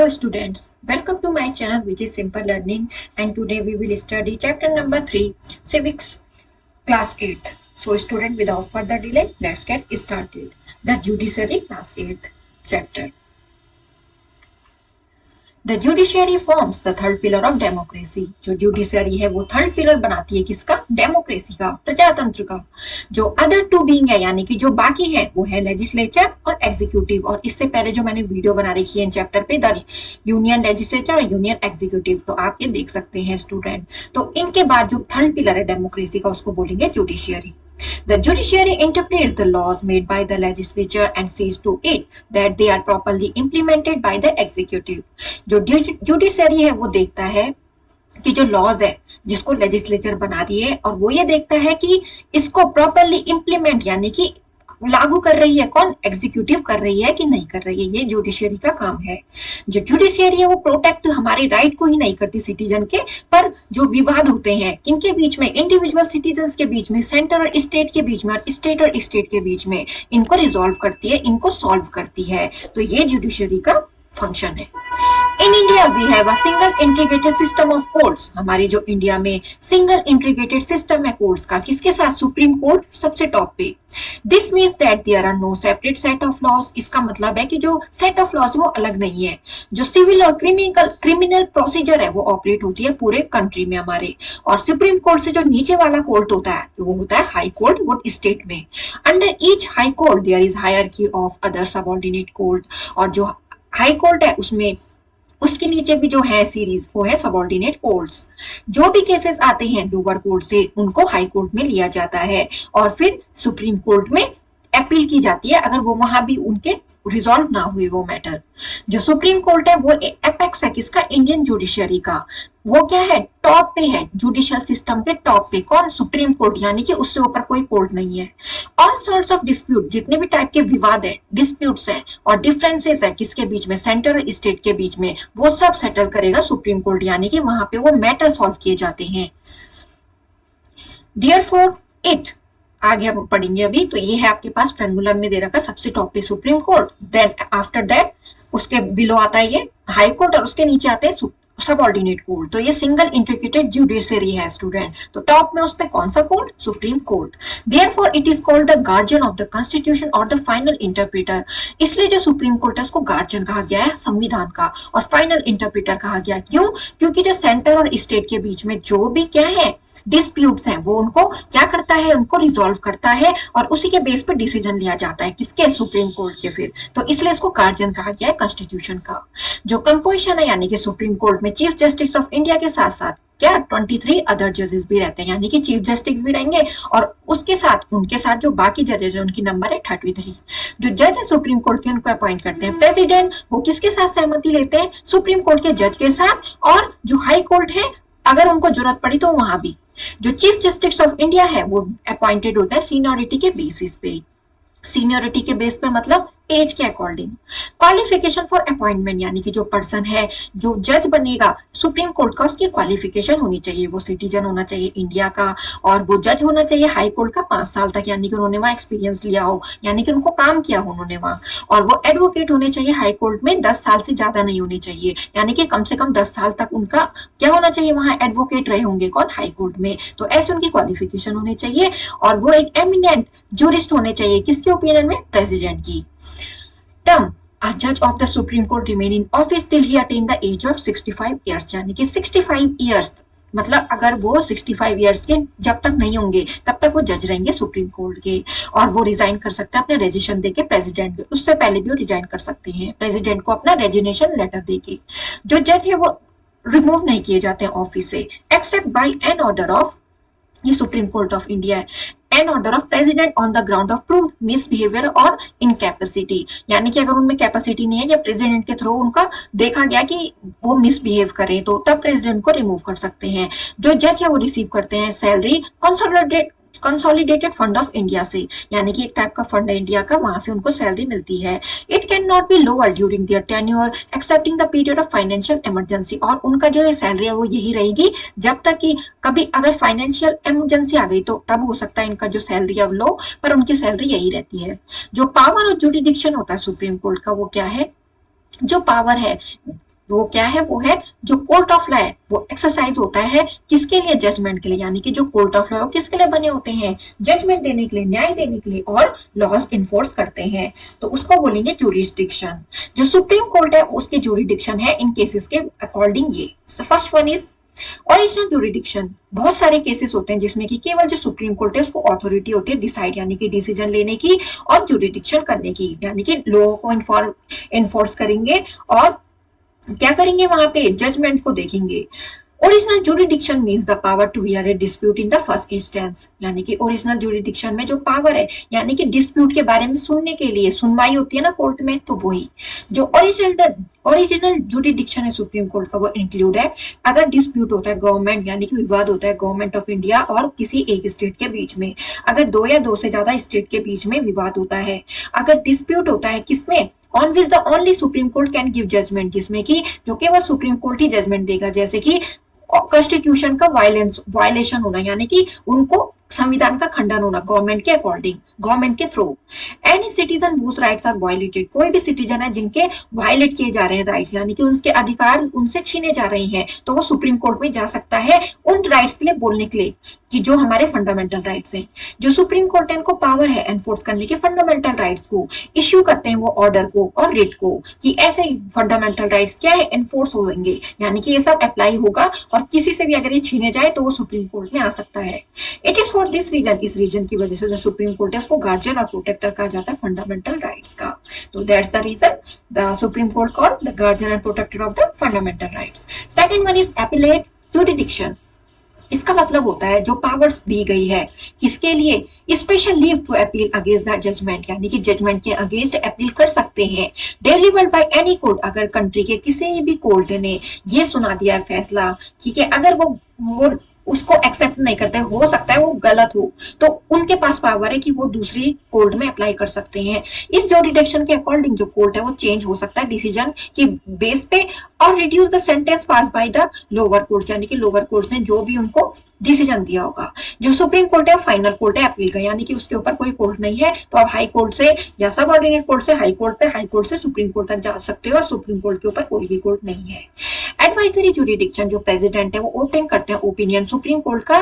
Hello students, welcome to my channel which is Simple Learning, and today we will study chapter number 3, Civics, class 8th. So student, without further delay, let's get started. The Judiciary, class 8th chapter. The judiciary forms the third pillar of democracy. जो judiciary है वो third pillar बनाती है किसका? Democracy का, प्रजातंत्र का. जो अदर टू बीइंग है यानी कि जो बाकी है वो है लेजिस्लेचर और एग्जीक्यूटिव. और इससे पहले जो मैंने वीडियो बना रखी है इन चैप्टर पे, द यूनियन लेजिस्लेचर और यूनियन एग्जीक्यूटिव, तो आप ये देख सकते हैं स्टूडेंट. तो इनके बाद जो थर्ड पिलर है डेमोक्रेसी का उसको बोलेंगे judiciary. The judiciary interprets the laws made by the legislature and sees to it that they are properly implemented by the executive. जो judiciary है वो देखता है कि जो लॉज है जिसको लेजिस्लेचर बना रही है और वो ये देखता है कि इसको प्रॉपरली इम्प्लीमेंट यानी कि लागू कर रही है कौन? एग्जीक्यूटिव कर रही है कि नहीं कर रही है. ये जुडिशियरी का काम है. जो जुडिशियरी है वो प्रोटेक्ट हमारे राइट को ही नहीं करती सिटीजन के, पर जो विवाद होते हैं किनके बीच में? इंडिविजुअल सिटीजन्स के बीच में, सेंटर और स्टेट के बीच में और स्टेट के बीच में, इनको रिजॉल्व करती है, इनको सॉल्व करती है. तो ये जुडिशियरी का फंक्शन है. In India we have a single integrated system of courts. हमारी जो इंडिया में सिंगल इंटीग्रेटेड सिस्टम है कोर्ट्स का, किसके साथ? सुप्रीम कोर्ट सबसे टॉप पे. This means that there are no separate set of laws. इसका मतलब है कि जो सेट ऑफ लॉज वो अलग नहीं है. जो सिविल और क्रिमिनल प्रोसीजर है वो ऑपरेट होती है पूरे कंट्री में हमारे. और सुप्रीम कोर्ट से जो नीचे वाला कोर्ट होता है वो होता है हाई कोर्ट, वो स्टेट में. Under each high court there is hierarchy of other subordinate court. और जो हाई कोर्ट है उसमें उसके नीचे भी जो है सीरीज वो है सबऑर्डिनेट कोर्ट्स. जो भी केसेस आते हैं लोअर कोर्ट से उनको हाई कोर्ट में लिया जाता है और फिर सुप्रीम कोर्ट में अपील की जाती है अगर वो वहां भी उनके रिजॉल्व ना हुए वो मैटर. जो सुप्रीम कोर्ट है वो एपेक्स है किसका? इंडियन जुडिशियरी का. वो क्या है? टॉप पे है, जुडिशियल सिस्टम के टॉप पे. कौन? सुप्रीम कोर्ट, यानी कि उससे ऊपर कोई कोर्ट नहीं है. ऑल सॉर्ट्स ऑफ डिस्प्यूट, जितने भी टाइप के विवाद है, डिस्प्यूट्स है और डिफरेंसेस है किसके बीच में? सेंटर और स्टेट के बीच में, वो सब सेटल करेगा सुप्रीम कोर्ट, यानी कि वहां पे वो मैटर सॉल्व किए जाते हैं. Therefore it, आगे हम पढ़ेंगे अभी. तो ये है आपके पास ट्रायंगुलर में दे रखा सबसे टॉप पे supreme court, then after that उसके बिलो आता है ये हाई कोर्ट और उसके नीचे आते हैं सबऑर्डिनेट कोर्ट. तो ये सिंगल इंटीग्रेटेड जुडिशरी है स्टूडेंट. तो टॉप में उस पे कौन सा court? Supreme court. Therefore it is called the guardian of the constitution और द फाइनल इंटरप्रेटर. इसलिए जो सुप्रीम कोर्ट है उसको गार्जियन कहा गया है संविधान का और फाइनल इंटरप्रेटर कहा गया. क्यों? क्योंकि जो सेंटर और स्टेट के बीच में जो भी क्या है डिस्प्यूट्स हैं वो उनको क्या करता है? उनको रिजॉल्व करता है और उसी के बेस पर डिसीजन लिया जाता है किसके? सुप्रीम कोर्ट के. फिर तो इसलिए इसको गार्जियन कहा गया है कॉन्स्टिट्यूशन का. जो कंपोजिशन है यानी कि सुप्रीम कोर्ट में चीफ जस्टिस ऑफ इंडिया के साथ साथ क्या 23 अदर जजेस भी रहते हैं, यानी कि चीफ जस्टिस भी रहेंगे और उसके साथ उनके साथ जो बाकी जजेस है उनकी नंबर है 33. जो जज है सुप्रीम कोर्ट के उनको अपॉइंट करते हैं प्रेसिडेंट. वो किसके साथ सहमति लेते हैं? सुप्रीम कोर्ट के जज के साथ. और जो हाई कोर्ट है अगर उनको जरूरत पड़ी तो वहां भी. जो चीफ जस्टिस ऑफ इंडिया है वो अपॉइंटेड होता है सीनियोरिटी के बेसिस पे. सीनियोरिटी के बेस पे मतलब एज के अकॉर्डिंग. क्वालिफिकेशन फॉर अपॉइंटमेंट, यानी कि जो पर्सन है जो जज बनेगा सुप्रीम कोर्ट का, उसकी क्वालिफिकेशन होनी चाहिए. वो सिटीजन होना चाहिए इंडिया का और वो जज होना चाहिए हाई कोर्ट का 5 साल तक, यानी कि उन्होंने वहां एक्सपीरियंस लिया हो, यानी कि उनको काम किया हो उन्होंने वहां. और वो एडवोकेट होने चाहिए हाई कोर्ट में 10 साल से ज्यादा नहीं होने चाहिए, यानी कि कम से कम 10 साल तक उनका क्या होना चाहिए? वहां एडवोकेट रहे होंगे कौन? हाई कोर्ट में. तो ऐसे उनकी क्वालिफिकेशन होनी चाहिए. और वो एक एमिनेंट जूरिस्ट होने चाहिए किसके ओपिनियन में? प्रेसिडेंट की. Term, a judge of the Supreme Court remain in office till he attain the age of 65 years, यानी कि 65 years, मतलब अगर वो 65 years के जब तक नहीं होंगे तब तक वो जज रहेंगे सुप्रीम कोर्ट के. और वो रिजाइन कर सकते हैं अपने रेजिग्नेशन देके प्रेसिडेंट के. उससे पहले भी वो रिजाइन कर सकते हैं प्रेसिडेंट को अपना रेजिग्नेशन लेटर देके. जो जज है वो रिमूव नहीं किए जाते हैं ऑफिस से except by an order of, ये सुप्रीम कोर्ट ऑफ इंडिया है, an order of president on the ground of prove misbehaviour और इनकैपेसिटी. यानी कि अगर उनमें कैपेसिटी नहीं है या प्रेसिडेंट के थ्रू उनका देखा गया कि वो मिसबिहेव करें तो तब प्रेसिडेंट को रिमूव कर सकते हैं. जो जज है वो रिसीव करते हैं salary consolidated fund of India से, यानी कि एक टाइप का फंड है इंडिया का, वहां से उनको सैलरी मिलती है. It can not be lower during their tenure accepting the period of financial emergency. और उनका जो ये सैलरी है वो यही रहेगी जब तक कि कभी अगर फाइनेंशियल इमरजेंसी आ गई तो तब हो सकता है इनका जो सैलरी है लो, पर उनकी सैलरी यही रहती है. जो पावर और जुरिडिक्शन होता है सुप्रीम कोर्ट का वो क्या है? जो पावर है वो क्या है, वो है जो कोर्ट ऑफ लॉ है वो एक्सरसाइज होता है किसके लिए, जजमेंट के लिए, यानी कि जो कोर्ट ऑफ लॉ किसके लिए बने होते हैं, जजमेंट देने के लिए, न्याय देने के लिए और लॉज इन्फोर्स करते हैं, तो उसको बोलेंगे जुरिस्डिक्शन। जो सुप्रीम कोर्ट है उसकी जुरिस्डिक्शन है इन केसेस के अकॉर्डिंग ये। First one is original jurisdiction. बहुत सारे केसेस होते हैं जिसमें कि केवल जो सुप्रीम कोर्ट है उसको अथॉरिटी होती है डिसाइड यानी कि डिसीजन लेने की और जुरिडिक्शन करने की, यानी कि लॉ को इन्फोर्स करेंगे और क्या करेंगे, वहां पे जजमेंट को देखेंगे। Original jurisdiction means the power to hear a dispute in the first instance, यानी कि ओरिजिनल जुरिडिक्शन में जो पावर है यानी कि डिस्प्यूट के बारे में सुनने के लिए सुनवाई होती है ना कोर्ट में, तो वही जो ओरिजिनल जुरिडिक्शन है सुप्रीम कोर्ट का वो इंक्लूड है अगर डिस्प्यूट होता है गवर्नमेंट यानी कि विवाद होता है गवर्नमेंट ऑफ इंडिया और किसी एक स्टेट के बीच में, अगर दो या दो से ज्यादा स्टेट के बीच में विवाद होता है, अगर डिस्प्यूट होता है किसमें, on which the only supreme court can give judgement, जिसमें कि जो केवल सुप्रीम कोर्ट ही जजमेंट देगा, जैसे कि कॉन्स्टिट्यूशन का वायलेशन होना यानी कि उनको संविधान का खंडन होना गवर्नमेंट के अकॉर्डिंग, गवर्नमेंट के थ्रू। Any citizen whose rights are violated, कोई भी सिटीजन है जिनके वायलेट किए जा रहे हैं राइट्स यानी कि उनके अधिकार उनसे छीने जा रहे हैं, तो वो सुप्रीम कोर्ट में जा सकता है उन राइट्स के लिए बोलने के लिए कि जो हमारे फंडामेंटल राइट्स हैं। जो सुप्रीम कोर्ट है इनको पावर है एनफोर्स करने के फंडामेंटल राइट्स को, इश्यू करते हैं वो ऑर्डर को और रिट को कि ऐसे फंडामेंटल राइट्स क्या है एनफोर्स होंगे, यानी कि ये सब अप्लाई होगा और किसी से भी अगर ये छीने जाए तो वो सुप्रीम कोर्ट में आ सकता है। It is for this reason, इस रीजन की वजह से जो सुप्रीम कोर्ट है उसको गार्जियन और प्रोटेक्टर कहा जाता है फंडामेंटल राइट्स का, तो that's the reason the supreme court called the guardian and protector of the fundamental rights. Second one is appellate jurisdiction. इसका मतलब होता है जो पावर्स दी गई है किसके लिए, special leave to appeal against the judgement, यानी कि जजमेंट के अगेंस्ट अपील कर सकते हैं डिलीवर्ड बाय एनी कोर्ट, अगर कंट्री के किसी भी कोर्ट ने ये सुना दिया है फैसला, ठीक है, अगर वो उसको एक्सेप्ट नहीं करते, हो सकता है वो गलत हो, तो उनके पास पावर है कि वो दूसरी कोर्ट में अप्लाई कर सकते हैं। इस जुरिडिक्शन के अकॉर्डिंग जो कोर्ट है वो चेंज हो सकता है डिसीजन की बेस पे और reduce the sentence pass by the lower court, यानी कि लोअर कोर्ट ने जो भी उनको डिसीजन दिया होगा। जो सुप्रीम कोर्ट है फाइनल कोर्ट है अपील का, यानी कि उसके ऊपर कोई कोर्ट नहीं है, तो आप हाई कोर्ट से या सब ऑर्डिनेट कोर्ट से हाई कोर्ट पे, हाई कोर्ट से सुप्रीम कोर्ट तक जा सकते हो और सुप्रीम कोर्ट के ऊपर कोई भी कोर्ट नहीं है। एडवाइजरी जुरिडिक्शन, जो प्रेसिडेंट है वो ओपन करते हैं ओपिनियन सुप्रीम कोर्ट का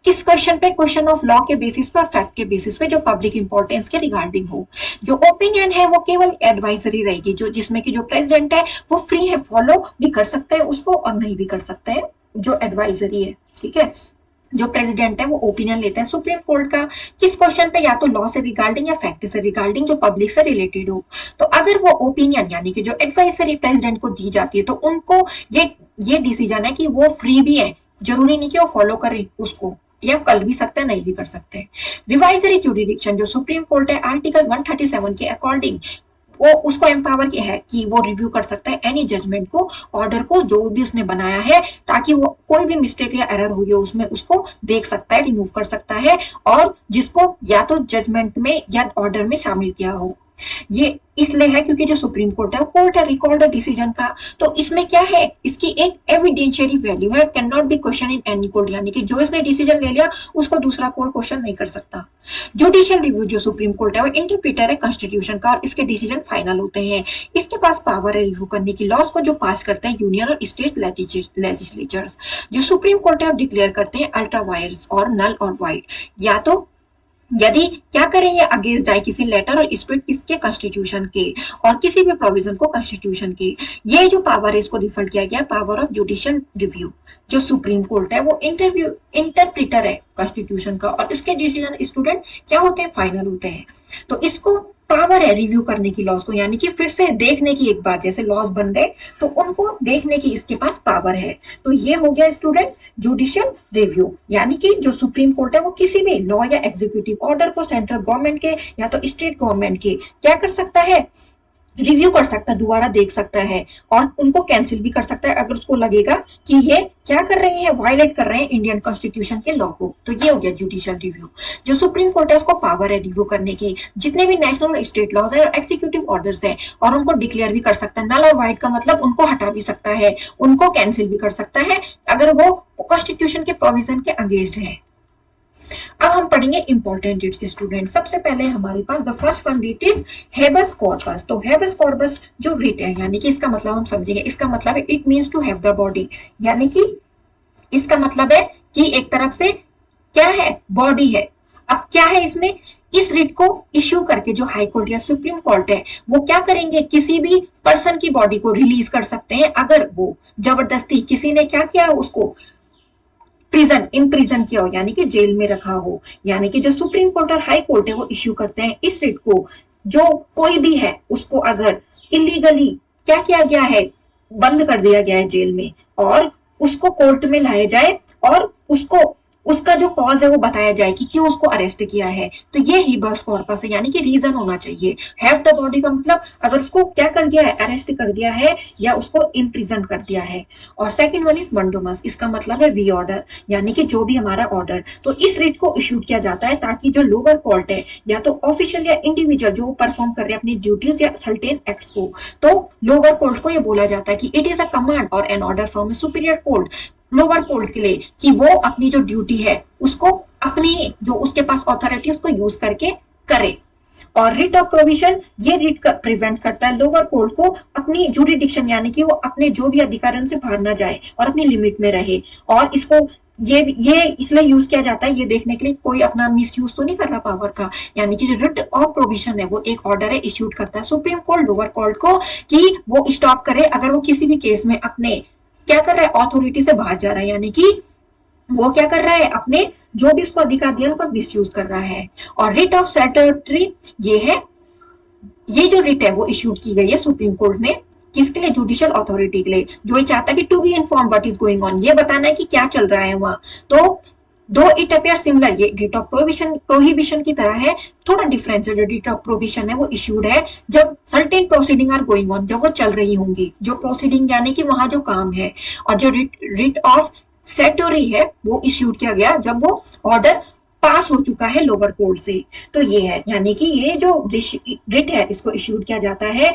किस क्वेश्चन पे, क्वेश्चन ऑफ लॉ के बेसिस पे, फैक्ट के बेसिस पे जो पब्लिक इंपॉर्टेंस के रिगार्डिंग हो। जो ओपिनियन है वो केवल एडवाइजरी रहेगी, जो जिसमें कि जो प्रेसिडेंट है वो फ्री है, फॉलो भी कर सकते हैं उसको और नहीं भी कर सकते हैं जो एडवाइजरी है, ठीक है। जो प्रेसिडेंट है वो ओपिनियन लेते हैं सुप्रीम कोर्ट का किस क्वेश्चन पे, या तो लॉ से रिगार्डिंग या फैक्ट से रिगार्डिंग जो पब्लिक से रिलेटेड हो। तो अगर वो ओपिनियन यानी कि जो एडवाइजरी प्रेसिडेंट को दी जाती है तो उनको ये डिसीजन है कि वो फ्री भी है, जरूरी नहीं कि वो फॉलो करे उसको, या कर भी सकते हैं नहीं भी कर सकते हैं। रिवाइजरी जुरिडिक्शन, जो सुप्रीम कोर्ट है आर्टिकल 137 के अकॉर्डिंग वो उसको एम्पावर किया है कि वो रिव्यू कर सकता है एनी जजमेंट को, ऑर्डर को जो भी उसने बनाया है, ताकि वो कोई भी मिस्टेक या एरर हुई हो उसमें उसको देख सकता है, रिमूव कर सकता है, और जिसको या तो जजमेंट में या ऑर्डर में शामिल किया हो। ये इसलिए है क्योंकि जो सुप्रीम कोर्ट है वो कोर्ट है रिकॉर्ड डिसीजन का, तो इसमें क्या है, इसकी एक एविडेंशियरी वैल्यू है, can not be question in any court, यानी कि जो इसने डिसीजन ले लिया उसको दूसरा कोर्ट क्वेश्चन नहीं कर सकता। जुडिशियल रिव्यू, जो सुप्रीम कोर्ट है वो इंटरप्रीटर है कॉन्स्टिट्यूशन का और इसके डिसीजन फाइनल होते हैं। इसके पास पावर है रिव्यू करने की लॉज को जो पास करते हैं यूनियन और स्टेट लेजिस्लेचर्स। जो सुप्रीम कोर्ट है वो डिक्लेयर करते हैं अल्ट्रा वायर्स और नल और वाइड, या तो यदि क्या करें ये अगेंस्ट जाए किसी लेटर और स्पिरिट किसके, कॉन्स्टिट्यूशन के और किसी भी प्रोविजन को कॉन्स्टिट्यूशन के। ये जो पावर है इसको रिफर किया गया पावर ऑफ जुडिशियल रिव्यू। जो सुप्रीम कोर्ट है वो इंटरप्रीटर है कॉन्स्टिट्यूशन का और इसके डिसीजन स्टूडेंट क्या होते हैं, फाइनल होते हैं। तो इसको पावर है रिव्यू करने की लॉज को, यानी कि फिर से देखने की, एक बार जैसे लॉज बन गए तो उनको देखने की इसके पास पावर है। तो ये हो गया स्टूडेंट जुडिशियल रिव्यू, यानी कि जो सुप्रीम कोर्ट है वो किसी भी लॉ या एग्जीक्यूटिव ऑर्डर को सेंट्रल गवर्नमेंट के या तो स्टेट गवर्नमेंट के क्या कर सकता है, रिव्यू कर सकता है, दोबारा देख सकता है और उनको कैंसिल भी कर सकता है अगर उसको लगेगा कि ये क्या कर रहे हैं, वायलेट कर रहे हैं इंडियन कॉन्स्टिट्यूशन के लॉ को। तो ये हो गया जुडिशियल रिव्यू। जो सुप्रीम कोर्ट है उसको पावर है रिव्यू करने की जितने भी नेशनल और स्टेट लॉज है और एग्जीक्यूटिव ऑर्डर्स है, और उनको डिक्लेयर भी कर सकता है। नल और वाइड का मतलब उनको हटा भी सकता है, उनको कैंसिल भी कर सकता है अगर वो कॉन्स्टिट्यूशन के प्रोविजन के अगेंस्ट है। अब हम पढ़ेंगे इंपॉर्टेंट रिट स्टूडेंट। सबसे पहले हमारे पास the first one writ is habeas corpus. तो हेबस कॉर्पस जो रिट है, यानी कि इसका मतलब हम समझेंगे, इसका मतलब है it means to have the body, यानी कि इसका मतलब है कि एक तरफ से क्या है, बॉडी है। अब क्या है इसमें, इस रिट को इश्यू करके जो हाई कोर्ट या सुप्रीम कोर्ट है वो क्या करेंगे, किसी भी पर्सन की बॉडी को रिलीज कर सकते हैं अगर वो जबरदस्ती किसी ने क्या किया, उसको प्रिजन किया हो, यानी कि जेल में रखा हो। यानी कि जो सुप्रीम कोर्ट और हाई कोर्ट है वो इश्यू करते हैं इस रिट को, जो कोई भी है उसको अगर इलीगली क्या किया गया है, बंद कर दिया गया है जेल में, और उसको कोर्ट में लाया जाए और उसको उसका जो कॉज है वो बताया जाए कि क्यों उसको अरेस्ट किया है। तो ये हिबस कॉर्पस है, यानी कि रीजन होना चाहिए। हैव द बॉडी का मतलब अगर उसको क्या कर दिया है, अरेस्ट कर दिया है या उसको इम्प्रिजन कर दिया है। और सेकंड वन इज मंडोमस, इसका मतलब है वी ऑर्डर, यानी कि जो भी हमारा ऑर्डर। तो इस रिट को इश्यू किया जाता है ताकि जो लोअर कोर्ट है या तो ऑफिशियल या इंडिविजुअल जो परफॉर्म कर रहे हैं अपनी ड्यूटीज या सर्टेन एक्ट्स को, तो लोअर कोर्ट को ये बोला जाता है कि इट इज अ कमांड और an order from a superior court, lower court के लिए, कि वो अपनी जो ड्यूटी है उसको अपनी जो उसके पास ऑथोरिटी उसको यूज करके करे। और रिट ऑफ प्रोविजन, ये रिट प्रिवेंट करता है लोअर कोर्ट को अपनी जुरिडिक्शन, यानी कि वो अपने जो भी अधिकारों से बाहर ना जाए और अपनी लिमिट में रहे। और इसको ये इसलिए यूज किया जाता है ये देखने के लिए कोई अपना मिस यूज तो नहीं कर रहा पावर का। यानी कि जो रिट ऑफ प्रोविजन है वो एक ऑर्डर है, इश्यूड करता है सुप्रीम कोर्ट लोअर कोर्ट को कि वो स्टॉप करे अगर वो किसी भी केस में अपने क्या कर रहा है, ऑथोरिटी से बाहर जा रहा है, यानी कि वो क्या कर रहा है, अपने जो भी उसको अधिकार दिया उनका मिस यूज कर रहा है। और रिट ऑफ सर्टेनिटी ये है, ये जो रिट है वो इश्यूड की गई है सुप्रीम कोर्ट ने किसके लिए, जुडिशियल अथॉरिटी के लिए, जो ये चाहता है कि to be inform what is going on, ये बताना है कि क्या चल रहा है वहां। तो दो इट अपियर सिमिलर, ये रिट ऑफ प्रोहिबिशन की तरह है, थोड़ा डिफरेंस है। जो रिट ऑफ प्रोहिबिशन है वो इश्यूड है जब certain proceeding are going on, जब वो चल रही होंगी जो प्रोसीडिंग, यानी कि वहां जो काम है। और जो रिट ऑफ सेटोरी है वो इश्यूड किया गया जब वो ऑर्डर पास हो चुका है लोअर कोर्ट से। तो ये है, यानी कि ये जो रिट है इसको इश्यूड किया जाता है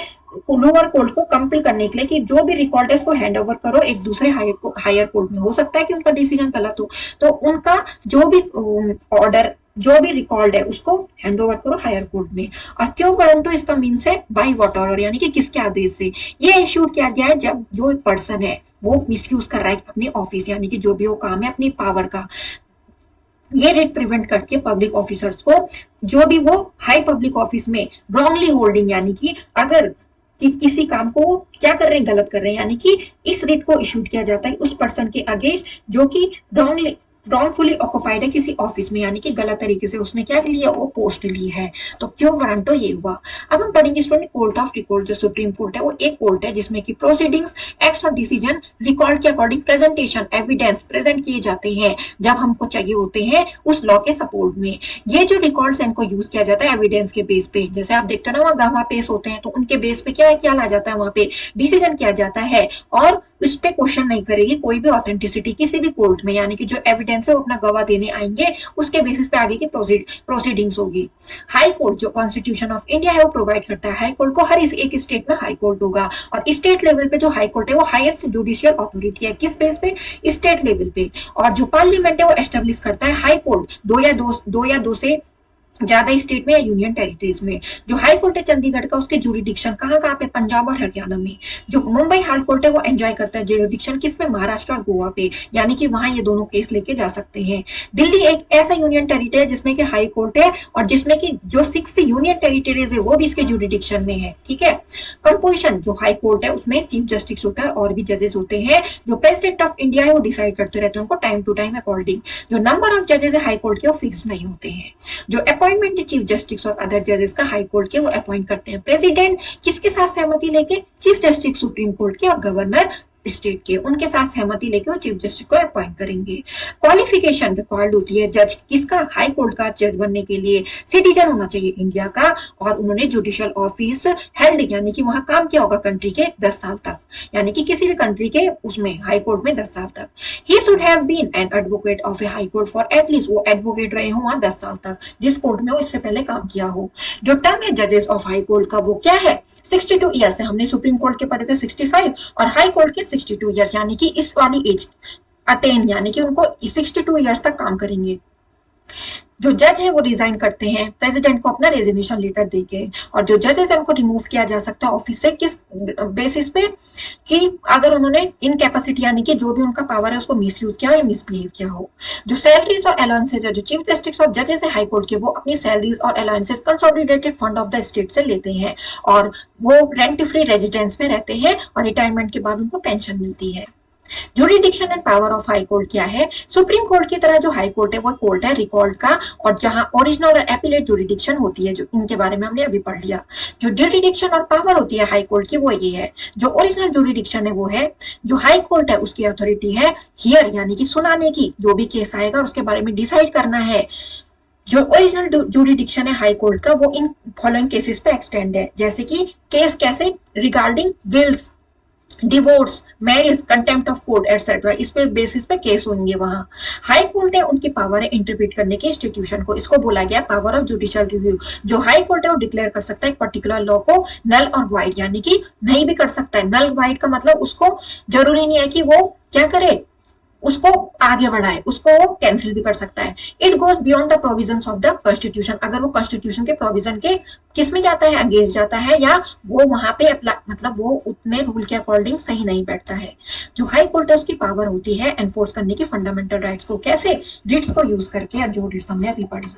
लोअर कोर्ट को कंपेल करने के लिए कि जो भी रिकॉर्ड है उसको हैंड ओवर करो एक दूसरे हायर कोर्ट में। हो सकता है कि उनका डिसीजन गलत हो, तो उनका जो भी ऑर्डर, जो भी रिकॉर्ड है उसको हैंड ओवर करो हायर कोर्ट में। और क्यों वारंटो, इसका मीन्स है बाय व्हाट ऑर्डर, यानी कि किसके आदेश से। ये इश्यूड किया गया है जब जो पर्सन है वो मिसयूज कर रहा है अपनी ऑफिस, यानी कि जो भी वो काम है अपनी पावर का। ये रिट प्रिवेंट करके पब्लिक ऑफिसर्स को, जो भी वो हाई पब्लिक ऑफिस में रॉन्गली होल्डिंग, यानी कि अगर किसी काम को क्या कर रहे हैं, गलत कर रहे हैं, यानी कि इस रिट को इश्यूड किया जाता है उस पर्सन के अगेंस्ट जो कि रॉन्गफुली ऑक्युपाइड है किसी ऑफिस में, यानी कि गलत तरीके से उसने क्या लिया, वो पोस्ट ली है। तो क्यों वारंटो ये हुआ। अब हम पढ़ेंगे स्टूडेंट कोर्ट ऑफ रिकॉर्ड। जो सुप्रीम कोर्ट है वो एक कोर्ट है जिसमें कि प्रोसीडिंग्स, एक्ट्स और डिसीजन रिकॉर्ड के अकॉर्डिंग प्रेजेंटेशन, एविडेंस प्रेजेंट किए जाते हैं जब हमको चाहिए होते हैं उस लॉ के सपोर्ट में। ये जो रिकॉर्ड्स इनको यूज किया जाता है एविडेंस के बेस पे, जैसे आप देखते हो ना वहाँ गवाह पेश होते हैं, तो उनके बेस पे क्या ला जाता है, वहां पे डिसीजन किया जाता है और उस पर क्वेश्चन नहीं करेगी कोई भी ऑथेंटिसिटी किसी भी कोर्ट में, यानी कि जो एविडेंस है वो अपना गवाह देने आएंगे उसके बेसिस पे आगे की प्रोसीडिंग्स होगी। हाई कोर्ट जो कॉन्स्टिट्यूशन ऑफ इंडिया है वो प्रोवाइड करता है हाई कोर्ट को, हर एक स्टेट में हाई कोर्ट होगा। और स्टेट लेवल पे जो हाई कोर्ट है वो हाईएस्ट जुडिशियल अथॉरिटी है, किस बेस पे, स्टेट लेवल पे। और जो पार्लियामेंट है वो एस्टेब्लिश करता है हाई कोर्ट दो या दो से ज्यादा स्टेट में या यूनियन टेरिटरीज में। जो हाई कोर्ट है चंडीगढ़ का, उसके जुरिडिक्शन कहाँ पे, पंजाब और हरियाणा में। जो मुंबई हाई कोर्ट है वो एंजॉय करता है जुरिडिक्शन किस में, महाराष्ट्र और गोवा पे, यानी कि वहां ये दोनों केस लेके जा सकते हैं। दिल्ली एक ऐसा यूनियन टेरिटरी है जिसमें कि हाई कोर्ट है और जिसमें कि जो 6 यूनियन टेरिटरीज है वो भी इसके जुरिडिक्शन में है, ठीक है। कंपोजिशन जो हाई कोर्ट है उसमें चीफ जस्टिस होता है और भी जजेस होते हैं। जो प्रेसिडेंट ऑफ इंडिया है वो डिसाइड करते रहते हैं उनको टाइम टू टाइम अकॉर्डिंग। जो नंबर ऑफ जजेस है हाई कोर्ट के वो फिक्स नहीं होते हैं। जो अपॉइंटमेंट चीफ जस्टिस और अदर जजेस का हाई कोर्ट के वो अपॉइंट करते हैं प्रेसिडेंट, किसके साथ सहमति लेके, चीफ जस्टिस सुप्रीम कोर्ट के और गवर्नर स्टेट के, उनके साथ सहमति लेके वो चीफ जस्टिस को अपॉइंट करेंगे। क्वालिफिकेशन रिक्वायर्ड होती है जज किसका, हाई कोर्ट का जज बनने के लिए सिटीजन होना चाहिए इंडिया का और उन्होंने जुडिशियल ऑफिस हेल्ड, यानी कि वहां काम किया होगा कंट्री के 10 साल तक, यानी कि किसी भी कंट्री के उसमें हाई कोर्ट में 10 साल तक। He should have been an advocate of a high court for at least, वो एडवोकेट रहे हो वहां 10 साल तक जिस कोर्ट में वो इससे पहले काम किया हो। जो टर्म है जजेस ऑफ हाई कोर्ट का वो क्या है, 62 ईयर्स है। हमने सुप्रीम कोर्ट के पढ़े थे 65 और हाई कोर्ट के 62 ईयर्स, यानी कि इस वाली एज अटेन, यानी कि उनको 62 ईयर्स तक काम करेंगे। जो जज है वो रिजाइन करते हैं प्रेसिडेंट को अपना रेजिग्नेशन लेटर देके, और जो जजेस है उनको रिमूव किया जा सकता है ऑफिस से किस बेसिस पे, कि अगर उन्होंने इनकैपेसिटी यानी कि जो भी उनका पावर है उसको मिसयूज किया हो या मिसबिहेव किया हो। जो सैलरीज और अलाउंसेज है जो चीफ जस्टिस और जजेस है हाई कोर्ट के, वो अपनी सैलरीज और allowances consolidated fund of the state से लेते हैं, और वो रेंट फ्री रेजिडेंस में रहते हैं, और रिटायरमेंट के बाद उनको पेंशन मिलती है। Jurisdiction and power of high court क्या है? सुप्रीम कोर्ट की तरह जो हाई कोर्ट है वो कोर्ट है रिकॉर्ड का, और जहां ओरिजिनल और एपिलेट जुरिडिक्शन होती है, जो इनके बारे में हमने अभी पढ़ लिया। जो जुरिडिक्शन और पावर होती है हाई कोर्ट की वो ये है, जो ओरिजिनल जुरिडिक्शन है वो है, जो हाई कोर्ट है उसकी अथॉरिटी है हियर यानी कि सुनाने की, जो भी केस आएगा उसके बारे में डिसाइड करना है। जो ओरिजिनल जुरिडिक्शन है हाई कोर्ट का वो इन फॉलोइंग केसेस पे एक्सटेंड है, जैसे कि केस कैसे, regarding wills, divorce, marriage, contempt of court etcetera, इस पे बेसिस पे केस होंगे वहां। हाई कोर्ट है उनकी पावर है इंटरप्रेट करने की इंस्टीट्यूशन को, इसको बोला गया पावर ऑफ जुडिशियल रिव्यू। जो हाई कोर्ट है वो डिक्लेयर कर सकता है एक पर्टिकुलर लॉ को नल और वाइड, यानी कि नहीं भी कर सकता है। नल वाइड का मतलब उसको जरूरी नहीं है कि वो क्या करे, उसको आगे बढ़ाए, उसको वो कैंसिल भी कर सकता है। It goes beyond the provisions of the constitution, अगर वो कॉन्स्टिट्यूशन के प्रोविजन के किस में जाता है, अगेंस्ट जाता है, या वो वहां पे मतलब वो उतने रूल के अकॉर्डिंग सही नहीं बैठता है। जो हाई कोर्ट है उसकी पावर होती है एनफोर्स करने की फंडामेंटल राइट्स को, कैसे, रिट्स को यूज करके, जो रिट्स हमने अभी पढ़ी।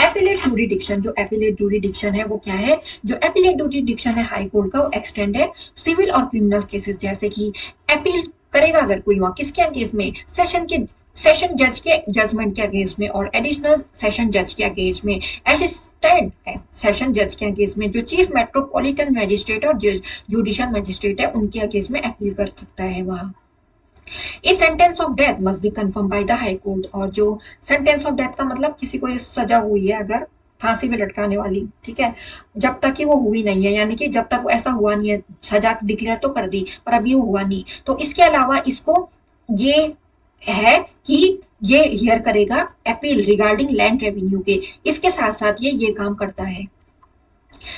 एपिलेट जुरिडिक्शन, जो एपिलेट जुरिडिक्शन है वो क्या है? जो एपिलेट जुरिडिक्शन है हाई कोर्ट का वो एक्सटेंड है सिविल और क्रिमिनल केसेस, जैसे कि अपील करेगा अगर कोई वहां किसके अगेंस्ट में, सेशन जज के जजमेंट के अगेंस्ट में, और एडिशनल सेशन जज के अगेंस्ट में, असिस्टेंट सेशन जज के अगेंस्ट में, जो चीफ मेट्रोपॉलिटन मजिस्ट्रेट और जुडिशियल मजिस्ट्रेट है उनके अगेंस्ट में अपील कर सकता है वहां। A sentence of death must be confirm by the high court, और जो सेंटेंस ऑफ डेथ का मतलब किसी को सजा हुई है अगर फांसी में लटकाने वाली, ठीक है, जब तक कि वो हुई नहीं है, यानी कि जब तक ऐसा हुआ नहीं है, सजा डिक्लेयर तो कर दी पर अभी वो हुआ नहीं, तो इसके अलावा इसको ये है कि ये हियर करेगा अपील रिगार्डिंग लैंड रेवेन्यू के, इसके साथ साथ ये काम करता है।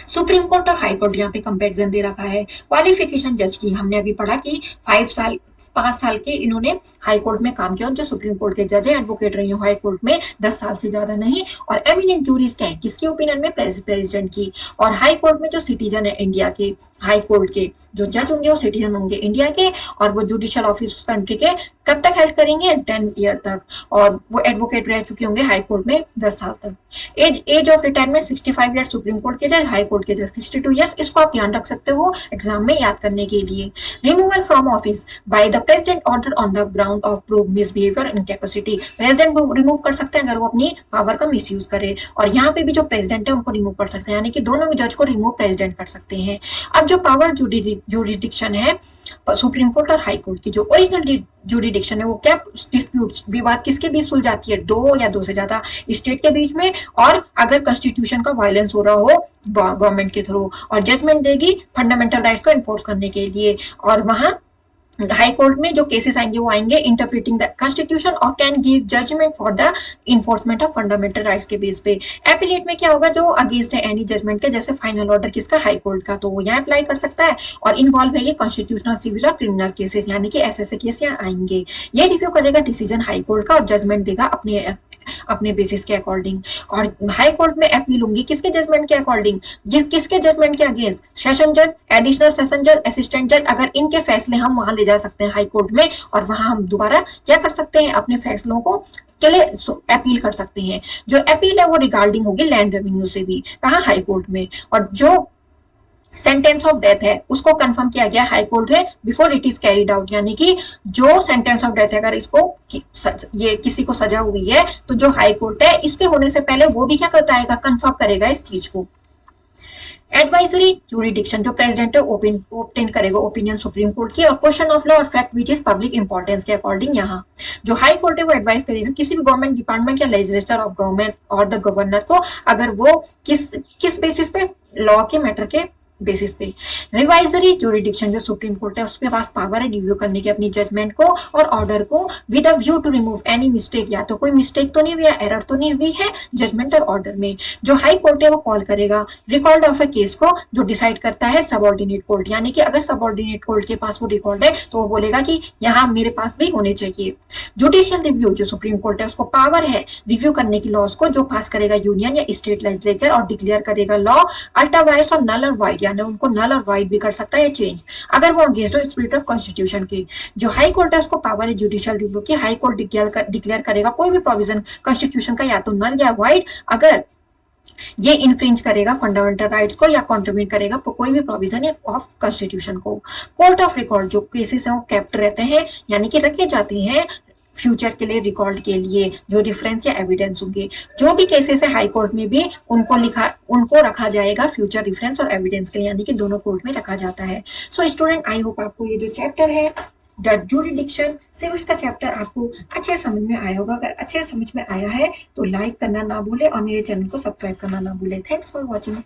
सुप्रीम कोर्ट और हाई कोर्ट यहाँ पे कंपैरिजन दे रखा है। क्वालिफिकेशन जज की हमने अभी पढ़ा कि 5 साल के इन्होंने हाई कोर्ट में काम किया, जो सुप्रीम कोर्ट के जज है, एडवोकेट रही हो हाई कोर्ट में 10 साल से ज्यादा नहीं, और एमिनेंट जूरिस्ट है किसके ओपिनियन में, प्रेसिडेंट की। और हाई कोर्ट में जो सिटीजन है इंडिया के, हाई कोर्ट के जो जज होंगे वो सिटीजन होंगे इंडिया के, और वो जुडिशियल ऑफिस उस कंट्री के कब तक हेल्प करेंगे, 10 ईयर तक, और वो एडवोकेट रह चुके होंगे हाई कोर्ट में 10 साल तक। Age of retirement 65 year supreme court के जज, हाई कोर्ट के जज 62 ईयर्स, इसको आप ध्यान रख सकते हो एग्जाम में याद करने के लिए। Removal from office by the president order on the ground of prove misbehaviour incapacity, president को रिमूव कर सकते हैं अगर वो अपनी पावर का मिसयूज करे, और यहाँ पे भी जो प्रेसिडेंट है उनको रिमूव कर सकते हैं, यानी कि दोनों जज को रिमूव प्रेसिडेंट कर सकते हैं। अब जो पावर जुरिडिक्शन है सुप्रीम कोर्ट और हाई कोर्ट की, जो ओरिजिनल जुरिडिक्शन है वो क्या, डिस्प्यूट विवाद किसके बीच सुलझाती है, 2 या 2 से ज्यादा स्टेट के बीच में, और अगर कॉन्स्टिट्यूशन का वायलेंस हो रहा हो गवर्नमेंट के थ्रू, और जजमेंट देगी फंडामेंटल राइट्स को एनफोर्स करने के लिए। और वहां हाई कोर्ट में जो केसेस आएंगे वो आएंगे इंटरप्रेटिंग द कॉन्स्टिट्यूशन और can give judgement for the enforcement of fundamental rights के बेस पे। एपिलेट में क्या होगा, जो अगेंस्ट है एनी जजमेंट के, जैसे फाइनल ऑर्डर किसका, हाई कोर्ट का, तो वो यहाँ अप्लाई कर सकता है, और इन्वॉल्व है ये कॉन्स्टिट्यूशनल, सिविल और क्रिमिनल केसेस, यानी कि ऐसे केस यहाँ आएंगे। ये रिव्यू करेगा डिसीजन हाई कोर्ट का और जजमेंट देगा अपने बेसिस के अकॉर्डिंग। और हाई कोर्ट में अपील होंगी किसके जजमेंट के अकॉर्डिंग, किसके जजमेंट के अगेंस्ट, सेशन जज, एडिशनल सेशन जज, असिस्टेंट जज, अगर इनके फैसले हम वहां ले जा सकते हैं हाई कोर्ट में, और वहां हम दोबारा क्या कर सकते हैं, अपने फैसलों को के लिए अपील कर सकते हैं। जो अपील है वो रिगार्डिंग होगी लैंड रेवेन्यू से भी, कहा, हाई कोर्ट में। और जो सेंटेंस ऑफ डेथ है उसको कंफर्म किया गया हाई कोर्ट है before it is carried out, यानी कि जो सेंटेंस ऑफ डेथ है अगर इसको ये किसी को सजा हुई है तो जो हाई कोर्ट है इसके होने से पहले वो भी क्या करता है, कंफर्म करेगा इस चीज को। एडवाइजरी जुरिडिक्शन, जो प्रेसिडेंट है ओब्टेन करेगा ओपिनियन सुप्रीम कोर्ट की और क्वेश्चन ऑफ लॉ और fact which is public importance के अकॉर्डिंग। यहाँ जो हाई कोर्ट है वो एडवाइस करेगा किसी भी गवर्नमेंट डिपार्टमेंट या लेजिस्लेचर ऑफ गवर्नमेंट और द गवर्नर को, अगर वो किस बेसिस पे लॉ के मैटर के बेसिस पे। रिवाइजरी जुरिडिक्शन जो सुप्रीम कोर्ट है उसके पास पावर है रिव्यू करने की अपनी जजमेंट को और ऑर्डर को with a view to remove any mistake, या तो कोई मिस्टेक तो नहीं हुई या एरर तो नहीं हुई है जजमेंट और ऑर्डर में। जो हाई कोर्ट है वो कॉल करेगा रिकॉर्ड ऑफ अ केस को, जो डिसाइड करता है सबऑर्डिनेट कोर्ट, यानी कि अगर सबऑर्डिनेट कोर्ट के पास वो रिकॉर्ड है तो वो बोलेगा कि यहाँ मेरे पास भी होने चाहिए। जुडिशियल रिव्यू जो सुप्रीम कोर्ट है उसको पावर है रिव्यू करने की लॉज को जो पास करेगा यूनियन या स्टेट लेजिस्लेचर और डिक्लेयर करेगा लॉ अल्टरवाइज और नल और वाइड, यानी उनको नल और वाइड भी कर सकता है चेंज अगर वो अगेंस्ट हो स्पिरिट ऑफ कॉन्स्टिट्यूशन की। जो हाई कोर्ट है उसको पावर है जुडिशियल रिव्यू की, हाई कोर्ट डिक्लेयर करेगा कोई भी प्रोविजन कॉन्स्टिट्यूशन का या तो नल या वाइड अगर ये इन्फ्रिंज करेगा फंडामेंटल राइट्स को या कॉन्ट्रीब्यूट करेगा कोई भी प्रोविजन ऑफ कॉन्स्टिट्यूशन को। कोर्ट ऑफ रिकॉर्ड जो केसेस हैं वो केप्ट रहते हैं, यानी कि रखे जाते हैं फ्यूचर के लिए रिकॉर्ड के लिए जो रेफरेंस या एविडेंस होंगे। जो भी केसेस है हाई कोर्ट में भी उनको रखा जाएगा फ्यूचर रेफरेंस और एविडेंस के लिए, यानी कि दोनों कोर्ट में रखा जाता है। सो स्टूडेंट आई होप आपको ये जो चैप्टर है द जुरिडिक्शन सिविल्स का चैप्टर आपको अच्छे समझ में आया होगा। अगर अच्छे समझ में आया है तो लाइक करना ना भूले और मेरे चैनल को सब्सक्राइब करना ना भूले। Thanks for watching.